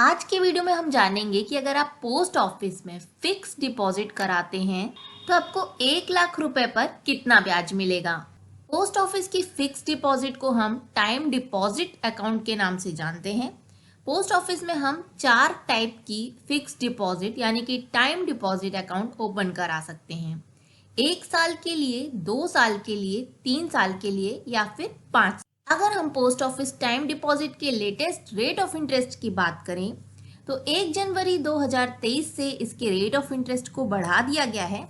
आज के वीडियो में हम जानेंगे कि अगर आप पोस्ट ऑफिस में फिक्स डिपॉजिट कराते हैं तो आपको 1 लाख रुपए पर कितना ब्याज मिलेगा। पोस्ट ऑफिस की फिक्स डिपॉजिट को हम टाइम डिपॉजिट अकाउंट के नाम से जानते हैं। पोस्ट ऑफिस में हम 4 टाइप की फिक्स डिपॉजिट यानी कि टाइम डिपॉजिट अकाउंट ओपन करा सकते हैं। 1 साल के लिए, 2 साल के लिए, 3 साल के लिए या फिर 5। अगर हम पोस्ट ऑफिस टाइम डिपॉजिट के लेटेस्ट रेट ऑफ इंटरेस्ट की बात करें तो 1 जनवरी 2023 से इसके रेट ऑफ इंटरेस्ट को बढ़ा दिया गया है।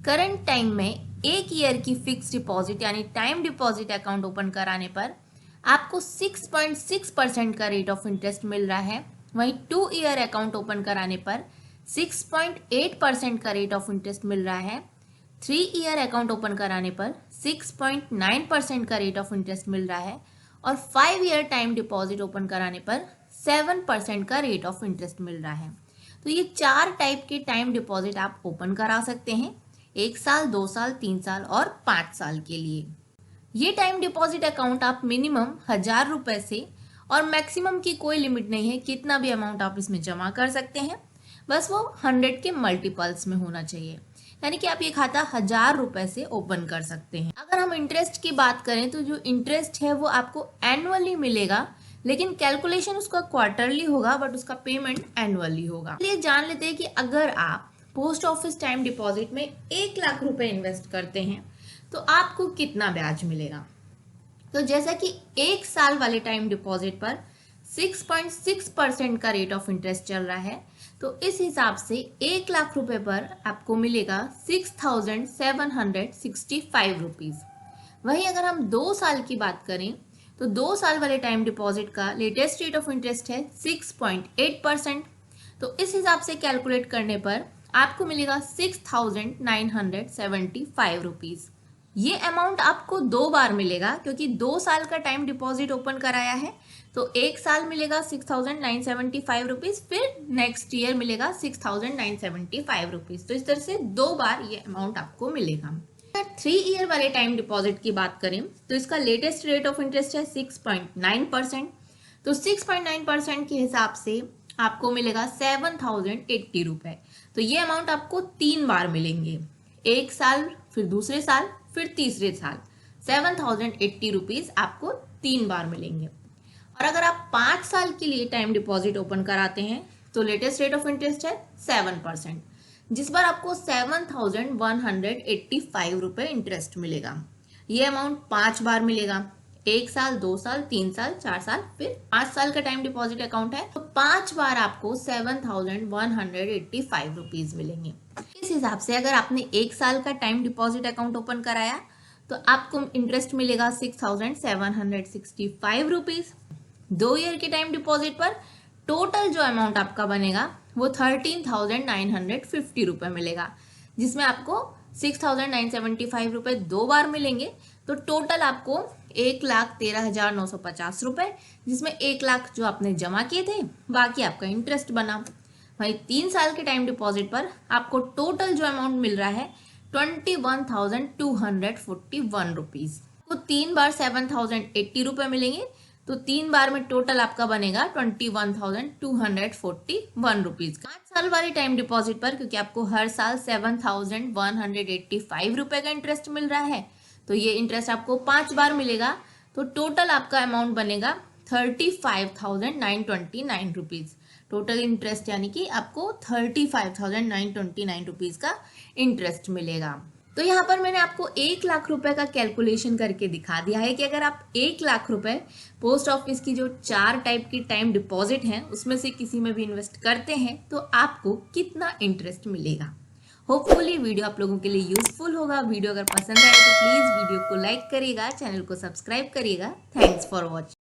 करंट टाइम में 1 ईयर की फिक्स डिपॉजिट यानी टाइम डिपॉजिट अकाउंट ओपन कराने पर आपको 6.6% का रेट ऑफ इंटरेस्ट मिल रहा है। वहीं 2 ईयर अकाउंट ओपन कराने पर 6.8% का रेट ऑफ इंटरेस्ट मिल रहा है। 3 ईयर अकाउंट ओपन कराने पर 6.9% का रेट ऑफ इंटरेस्ट मिल रहा है और 5 ईयर टाइम डिपॉजिट ओपन कराने पर 7% का रेट ऑफ इंटरेस्ट मिल रहा है। तो ये 4 टाइप के टाइम डिपॉजिट आप ओपन करा सकते हैं, 1 साल, 2 साल, 3 साल और 5 साल के लिए। ये टाइम डिपॉजिट अकाउंट आप मिनिमम 1000 रुपए से और मैक्सिमम की कोई लिमिट नहीं है, कितना भी अमाउंट आप इसमें जमा कर सकते हैं, बस वो 100 के मल्टीपल्स में होना चाहिए। यानी कि आप ये खाता 1000 रुपए से ओपन कर सकते हैं। अगर हम इंटरेस्ट की बात करें तो जो इंटरेस्ट है वो आपको एनुअली मिलेगा, लेकिन कैलकुलेशन उसका क्वार्टरली होगा बट उसका पेमेंट एनुअली होगा। चलिए जान लेते हैं कि अगर आप पोस्ट ऑफिस टाइम डिपॉजिट में 1 लाख रुपए इन्वेस्ट करते हैं तो आपको कितना ब्याज मिलेगा। तो जैसा कि 1 साल वाले टाइम डिपॉजिट पर 6.6% का रेट ऑफ इंटरेस्ट चल रहा है, तो इस हिसाब से 1 लाख रुपए पर आपको मिलेगा 6,765 रुपीज। वहीं अगर हम 2 साल की बात करें तो 2 साल वाले टाइम डिपॉजिट का लेटेस्ट रेट ऑफ इंटरेस्ट है 6.8%। तो इस हिसाब से कैलकुलेट करने पर आपको मिलेगा 6,975 रुपीज। ये अमाउंट आपको 2 बार मिलेगा क्योंकि 2 साल का टाइम डिपॉजिट ओपन कराया है, तो 1 साल मिलेगा 6,975 रुपीज, फिर नेक्स्ट ईयर मिलेगा 6,975 रुपीज। तो इस तरह से 2 बार ये अमाउंट आपको मिलेगा। अगर 3 ईयर वाले टाइम डिपॉजिट की बात करें तो इसका लेटेस्ट रेट ऑफ इंटरेस्ट है 6.9%। तो 6.9% के हिसाब से आपको मिलेगा 7,080 रुपए। तो ये अमाउंट आपको 3 बार मिलेंगे, 1 साल, फिर दूसरे साल, फिर तीसरे साल। 7,080 रुपीज आपको 3 बार मिलेंगे। और अगर आप 5 साल के लिए टाइम डिपॉजिट ओपन कराते हैं तो लेटेस्ट रेट ऑफ इंटरेस्ट है 7%, जिस पर आपको 7,185 रुपए इंटरेस्ट मिलेगा। ये अमाउंट 5 बार मिलेगा, 1 साल, 2 साल, 3 साल, 4 साल, फिर 5 साल का टाइम डिपॉजिट अकाउंट है, तो 5 बार आपको 7,185 रुपीज मिलेंगे। इस हिसाब से अगर आपने 1 साल का टाइम डिपॉजिट अकाउंट ओपन कराया तो आपको इंटरेस्ट मिलेगा 6,765 रुपीज। 2 ईयर के टाइम डिपॉजिट पर टोटल जो अमाउंट आपका बनेगा वो 13,950 रुपए मिलेगा, जिसमें आपको 6,975 रुपए 2 बार मिलेंगे। तो टोटल आपको 1,13,950 रुपए, जिसमें 1 लाख जो आपने जमा किए थे, बाकी आपका इंटरेस्ट बना। वहीं 3 साल के टाइम डिपॉजिट पर आपको टोटल जो अमाउंट मिल रहा है 21,241 रुपीज। तो 3 बार 7,080 रुपए मिलेंगे, तो 3 बार में टोटल आपका बनेगा 21,241 रुपीज। 5 साल वाले टाइम डिपॉजिट पर क्योंकि आपको हर साल 7,185 रुपए का इंटरेस्ट मिल रहा है, तो ये इंटरेस्ट आपको 5 बार मिलेगा। तो टोटल आपका अमाउंट बनेगा 35,929 रुपीज। टोटल इंटरेस्ट यानी कि आपको 35,929 रुपीज का इंटरेस्ट मिलेगा। तो यहाँ पर मैंने आपको 1 लाख रुपए का कैलकुलेशन करके दिखा दिया है कि अगर आप 1 लाख रुपए पोस्ट ऑफिस की जो 4 टाइप की टाइम डिपॉजिट हैं उसमें से किसी में भी इन्वेस्ट करते हैं तो आपको कितना इंटरेस्ट मिलेगा। होपफुली वीडियो आप लोगों के लिए यूजफुल होगा। वीडियो अगर पसंद आए तो प्लीज वीडियो को लाइक करिएगा, चैनल को सब्सक्राइब करिएगा। Thanks for watching.